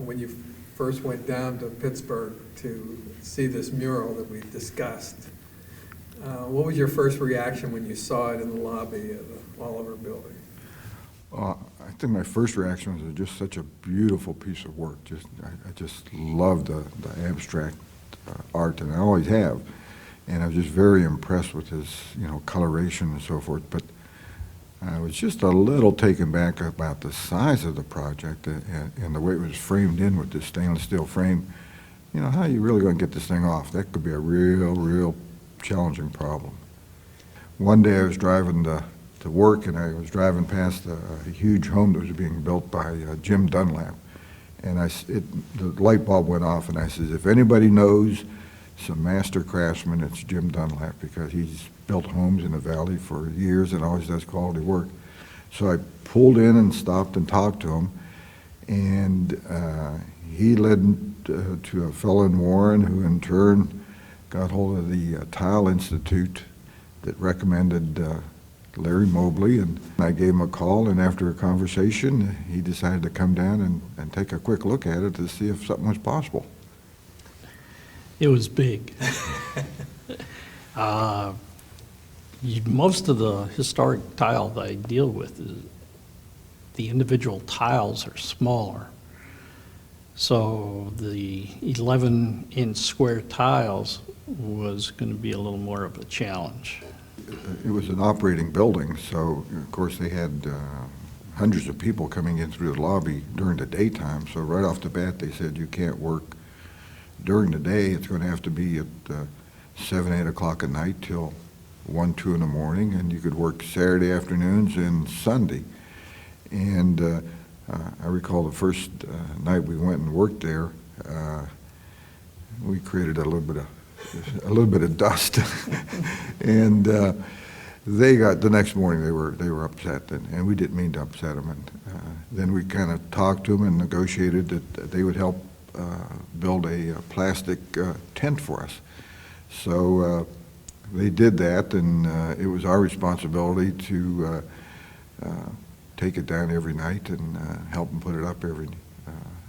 when you first went down to Pittsburgh to see this mural that we discussed. What was your first reaction when you saw it in the lobby of the Oliver building? I think my first reaction was just such a beautiful piece of work. I just love the abstract art, and I always have. And I was just very impressed with his, coloration and so forth. But I was just a little taken back about the size of the project and the way it was framed in with this stainless steel frame. How are you really going to get this thing off? That could be a real challenging problem. One day I was driving to work, and I was driving past a huge home that was being built by Jim Dunlap. And the light bulb went off, and I said, if anybody knows some master craftsman, it's Jim Dunlap, because he's built homes in the valley for years and always does quality work. So I pulled in and stopped and talked to him, and he led to a fellow in Warren, who in turn got hold of the Tile Institute that recommended Larry Mobley, and I gave him a call, and after a conversation, he decided to come down and take a quick look at it to see if something was possible. It was big. Most of the historic tile that I deal with, the individual tiles are smaller. So the 11-inch square tiles was going to be a little more of a challenge. It was an operating building, so of course they had hundreds of people coming in through the lobby during the daytime. So right off the bat they said you can't work during the day. It's going to have to be at 7, 8 o'clock at night till 1, 2 in the morning, and you could work Saturday afternoons and Sunday. And I recall the first night we went and worked there, we created a little bit of dust, and they got, the next morning they were upset, and we didn't mean to upset them. And then we kind of talked to them and negotiated that they would help build a plastic tent for us. So they did that, and it was our responsibility to take it down every night and help them put it up every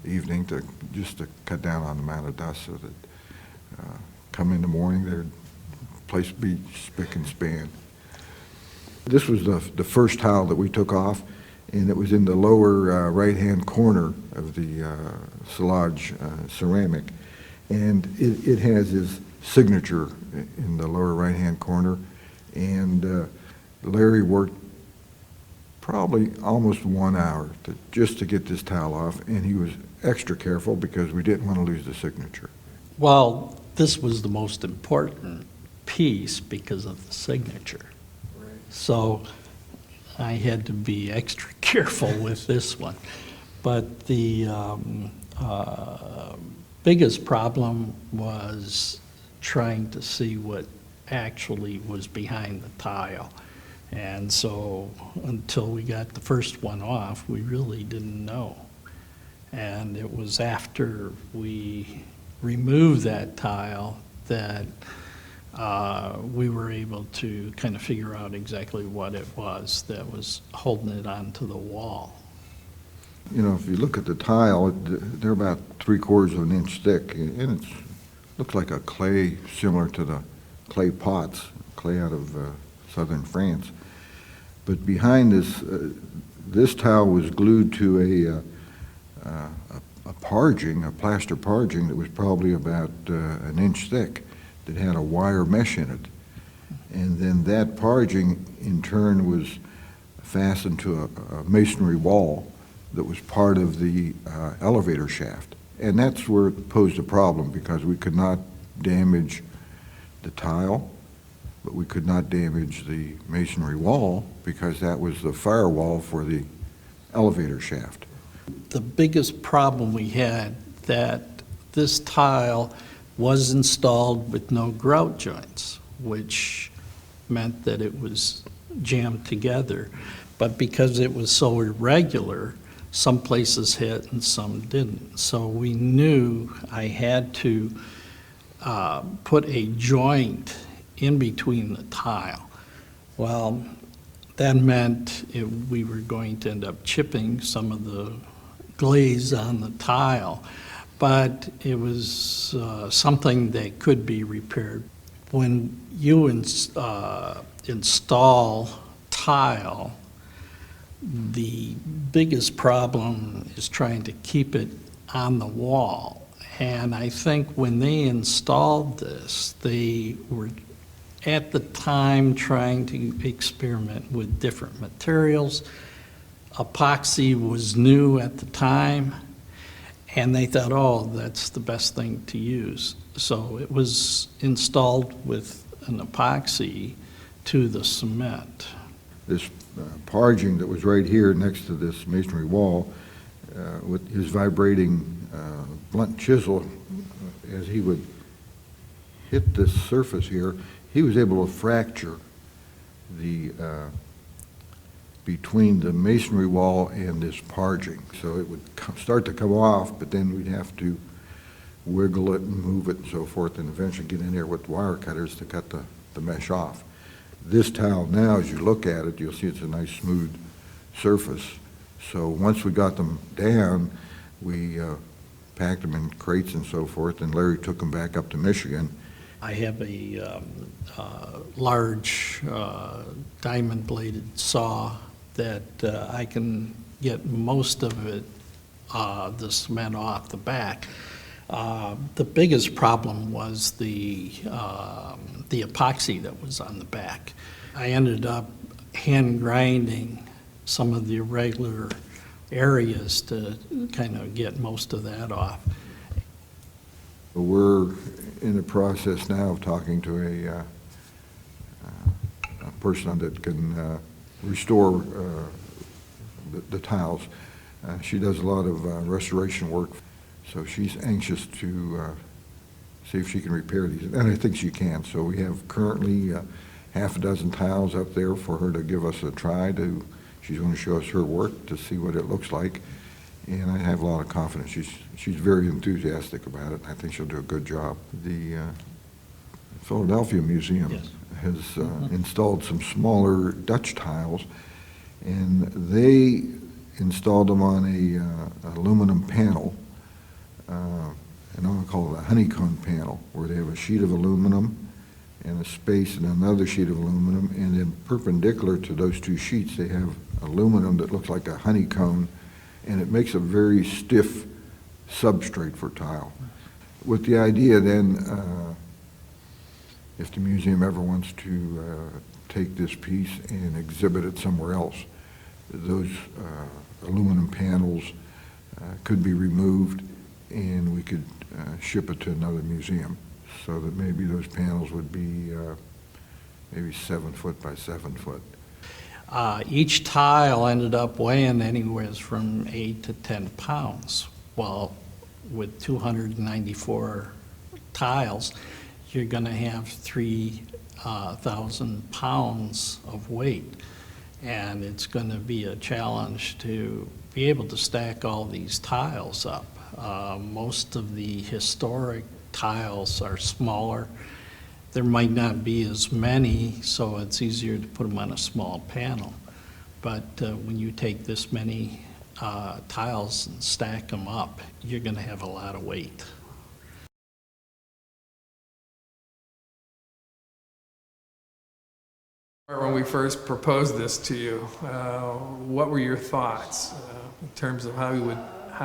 evening, just to cut down on the amount of dust, so that come in the morning, their place would be spick and span. This was the first tile that we took off, and it was in the lower right-hand corner of the Soulages ceramic. And it has his signature in the lower right-hand corner. And Larry worked probably almost 1 hour just to get this tile off, and he was extra careful because we didn't want to lose the signature. Well, this was the most important piece because of the signature. Right. So I had to be extra careful with this one. But the biggest problem was trying to see what actually was behind the tile. And so until we got the first one off, we really didn't know. And it was after we removed that tile that we were able to kind of figure out exactly what it was that was holding it onto the wall. If you look at the tile, they're about 3/4 of an inch thick, and it looks like a clay similar to the clay pots, clay out of southern France. But behind this tile was glued to a parging, a plaster parging that was probably about an inch thick, that had a wire mesh in it. And then that parging in turn was fastened to a masonry wall that was part of the elevator shaft. And that's where it posed a problem, because we could not damage the tile, but we could not damage the masonry wall, because that was the firewall for the elevator shaft. The biggest problem we had, that this tile was installed with no grout joints, which meant that it was jammed together. But because it was so irregular, some places hit and some didn't. So we knew I had to put a joint in between the tile. Well, that meant we were going to end up chipping some of the glaze on the tile, but it was something that could be repaired. When you install tile, the biggest problem is trying to keep it on the wall. And I think when they installed this, they were at the time trying to experiment with different materials. Epoxy was new at the time, and they thought, oh, that's the best thing to use. So it was installed with an epoxy to the cement. This parging that was right here next to this masonry wall, with his vibrating blunt chisel, as he would hit this surface here, he was able to fracture the between the masonry wall and this parging. So it would start to come off, but then we'd have to wiggle it and move it and so forth, and eventually get in there with wire cutters to cut the mesh off. This tile now, as you look at it, you'll see it's a nice smooth surface. So once we got them down, we packed them in crates and so forth, and Larry took them back up to Michigan. I have a large diamond-bladed saw that I can get most of it, the cement off the back. The biggest problem was the epoxy that was on the back. I ended up hand grinding some of the irregular areas to kind of get most of that off. We're in the process now of talking to a person that can restore the tiles. She does a lot of restoration work, so she's anxious to see if she can repair these, and I think she can. So we have currently half a dozen tiles up there for her to give us a try. She's going to show us her work to see what it looks like, and I have a lot of confidence. She's very enthusiastic about it. I think she'll do a good job. The Philadelphia Museum has installed some smaller Dutch tiles, and they installed them on a aluminum panel, and I'm going to call it a honeycomb panel, where they have a sheet of aluminum and a space and another sheet of aluminum, and then perpendicular to those two sheets they have aluminum that looks like a honeycomb, and it makes a very stiff substrate for tile. With the idea then, if the museum ever wants to take this piece and exhibit it somewhere else, those aluminum panels could be removed, and we could ship it to another museum, so that maybe those panels would be maybe 7 foot by 7 foot. Each tile ended up weighing anywhere from 8 to 10 pounds. Well, with 294 tiles, you're going to have 3,000 pounds of weight. And it's going to be a challenge to be able to stack all these tiles up. Most of the historic tiles are smaller. There might not be as many, so it's easier to put them on a small panel. But when you take this many tiles and stack them up, you're going to have a lot of weight. When we first proposed this to you, what were your thoughts in terms of how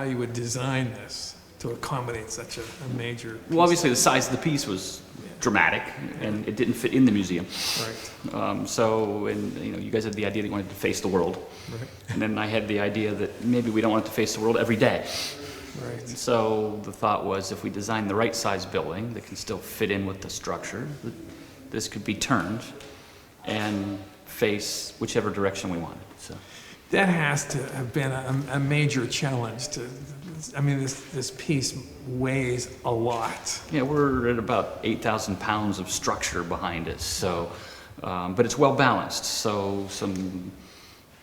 you would design this to accommodate such a major piece? Well, obviously the size of the piece was dramatic, and it didn't fit in the museum. Right. You guys had the idea that you wanted to face the world, Right. and then I had the idea that maybe we don't want it to face the world every day. Right. So the thought was, if we design the right size building that can still fit in with the structure, this could be turned and face whichever direction we wanted. So That has to have been a major challenge to, I mean, this piece weighs a lot. yeah, we're at about 8,000 pounds of structure behind it. So, but it's well balanced. So some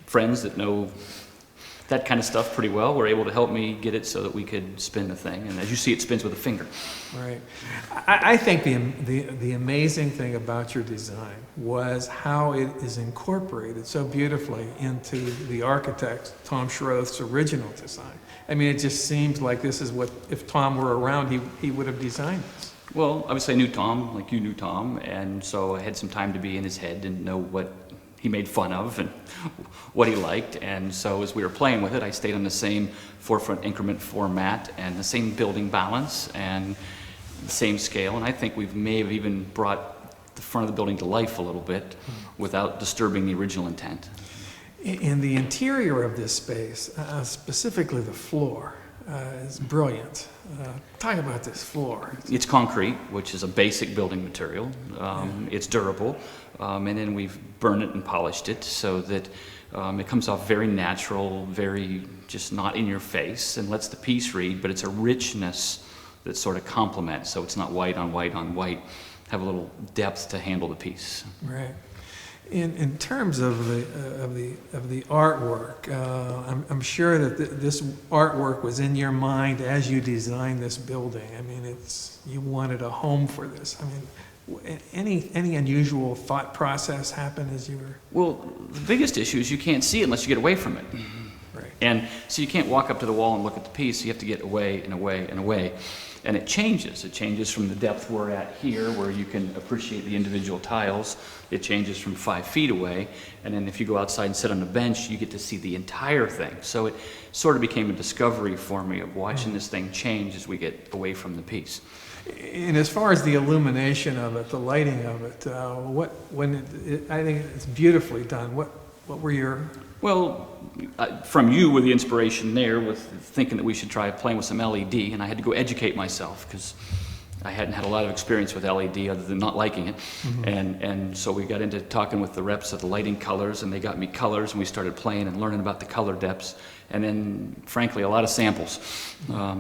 friends that know that kind of stuff pretty well, were able to help me get it so that we could spin the thing. And as you see, it spins with a finger. Right. I think the amazing thing about your design was how it is incorporated so beautifully into the architect, Tom Schroeth's original design. I mean, it just seems like this is what, if Tom were around, he would have designed this. Well, obviously I knew Tom, like you knew Tom, and so I had some time to be in his head and know what he made fun of and what he liked. And so as we were playing with it, I stayed on the same 4-foot increment format and the same building balance and the same scale. And I think we may have even brought the front of the building to life a little bit without disturbing the original intent. In the interior of this space, specifically the floor, is brilliant. Talk about this floor. It's concrete, which is a basic building material. It's durable, and then we've burned it and polished it so that it comes off very natural, very just not in your face, and lets the piece read, but it's a richness that sort of complements, so it's not white on white on white. Have a little depth to handle the piece. Right. In terms of the artwork, I'm sure that this artwork was in your mind as you designed this building. I mean, you wanted a home for this. I mean, any unusual thought process happen as you were? Well, the biggest issue is you can't see it unless you get away from it. Right. And so you can't walk up to the wall and look at the piece. You have to get away and away and away. And it changes. It changes from the depth we're at here, where you can appreciate the individual tiles. It changes from 5 feet away. And then if you go outside and sit on the bench, you get to see the entire thing. So it sort of became a discovery for me of watching this thing change as we get away from the piece. And as far as the illumination of it, the lighting of it, I think it's beautifully done. What were your? Well, from you were the inspiration there with thinking that we should try playing with some LED, and I had to go educate myself because I hadn't had a lot of experience with LED other than not liking it. Mm-hmm. And so we got into talking with the reps of the lighting colors, and they got me colors, and we started playing and learning about the color depths. And then, frankly, a lot of samples,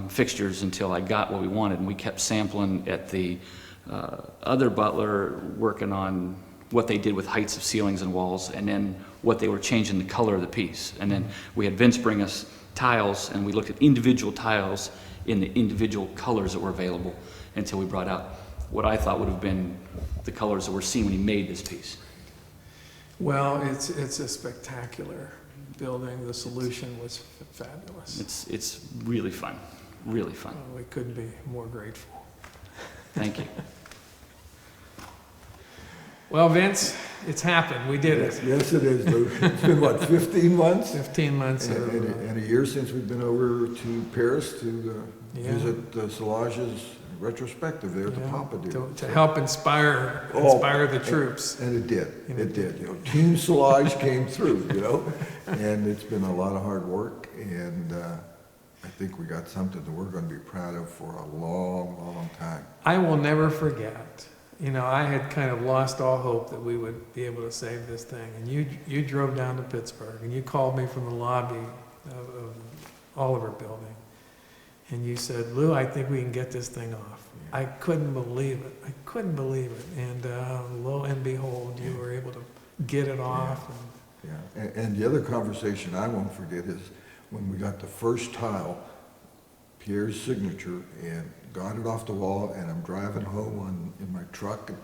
fixtures, until I got what we wanted. And we kept sampling at the other Butler, working on what they did with heights of ceilings and walls, and then what they were changing the color of the piece. And then we had Vince bring us tiles, and we looked at individual tiles in the individual colors that were available until we brought out what I thought would have been the colors that were seen when he made this piece. Well, it's a spectacular building. The solution was fabulous. It's really fun, really fun. We couldn't be more grateful. Thank you. Well, Vince, it's happened. We did it. Yes, it is, Lou. It's been, what, 15 months? 15 months. And a year since we've been over to Paris to visit Soulages retrospective there at the Pompadour. To help inspire the troops. And it did. It did. You know, Team Soulage came through, you know, and it's been a lot of hard work, and I think we got something that we're going to be proud of for a long, long time. I will never forget. You know, I had kind of lost all hope that we would be able to save this thing. And you drove down to Pittsburgh, and you called me from the lobby of Oliver Building. And you said, Lou, I think we can get this thing off. Yeah. I couldn't believe it. I couldn't believe it. And lo and behold, you were able to get it off. And the other conversation I won't forget is when we got the first tile, Pierre's signature, and got it off the wall, and I'm driving home in my truck and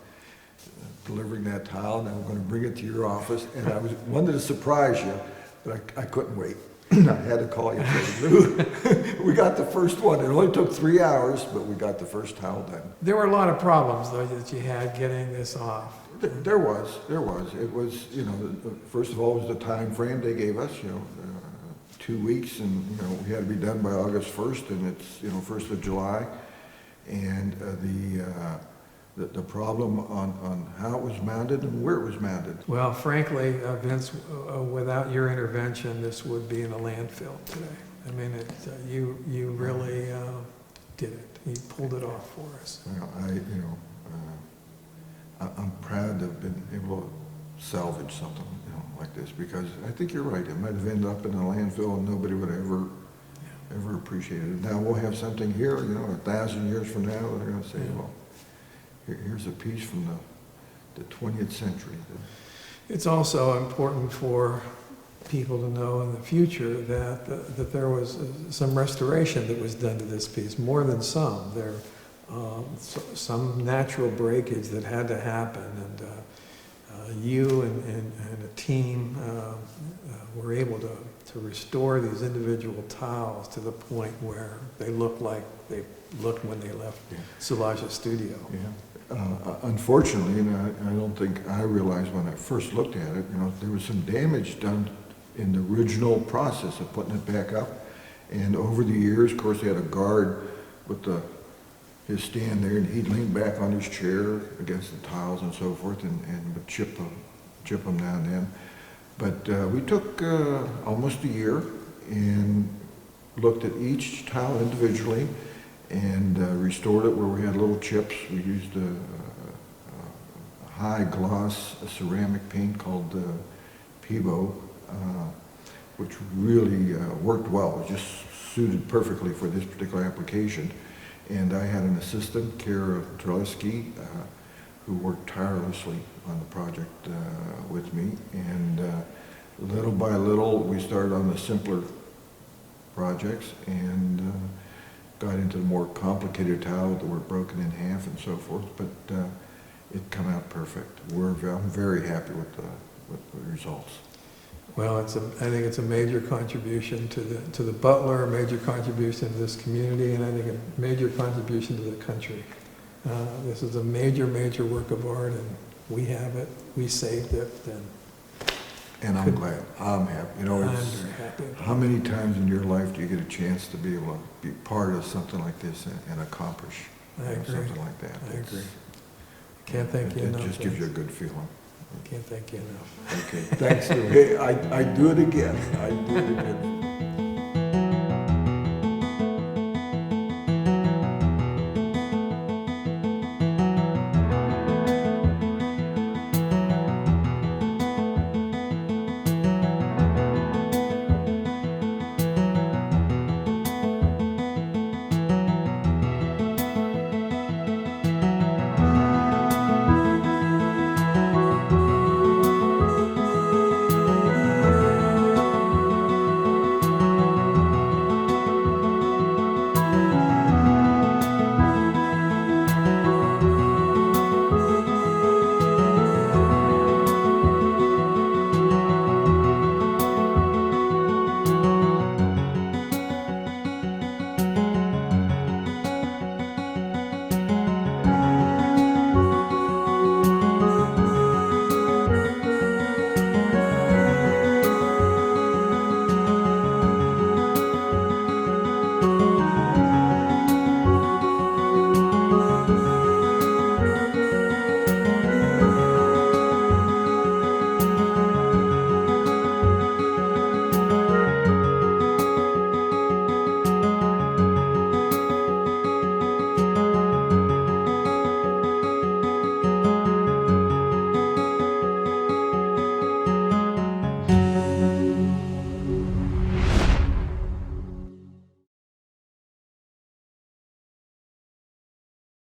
delivering that tile, and I'm going to bring it to your office, and I wanted to surprise you, but I couldn't wait. I had to call you and say, Lou, we got the first one. It only took 3 hours, but we got the first tile done. There were a lot of problems, though, that you had getting this off. There was. It was, you know, first of all, it was the time frame they gave us, you know, 2 weeks, and, you know, we had to be done by August 1st, and it's, you know, 1st of July. And the problem on how it was mounted and where it was mounted. Well, frankly, Vince, without your intervention, this would be in a landfill today. I mean, you really did it. You pulled it off for us. Well, I'm proud to have been able to salvage something, you know, like this, because I think you're right. It might have ended up in a landfill and nobody would ever appreciate it. Now we'll have something here, you know, 1,000 years from now, they're going to say, well, here's a piece from the 20th century. It's also important for people to know in the future that there was some restoration that was done to this piece, more than some. There, some natural breakage that had to happen, and you and a team were able to restore these individual tiles to the point where they look like they looked when they left Soulages studio. Unfortunately, and I don't think I realized when I first looked at it, there was some damage done in the original process of putting it back up. And over the years, of course, they had a guard with his stand there, and he'd lean back on his chair against the tiles and so forth, and would chip them now and then. But we took almost a year and looked at each tile individually and restored it where we had little chips. We used a high gloss ceramic paint called Pivo, which really worked well. It just suited perfectly for this particular application. And I had an assistant, Kara Treleski, who worked tirelessly on the project with me. And little by little, we started on the simpler projects and got into the more complicated tile that were broken in half and so forth. But it came out perfect. I'm very happy with the results. Well, I think it's a major contribution to the Butler, a major contribution to this community, and I think a major contribution to the country. This is a major, major work of art, and we have it, we saved it, and I'm glad. I'm happy. I'm very happy. How many times in your life do you get a chance to be able to be part of something like this and accomplish something like that? I agree. Can't thank you enough. It just gives you a good feeling. Can't thank you enough. Okay, thanks. Hey, I do it again. I do it again.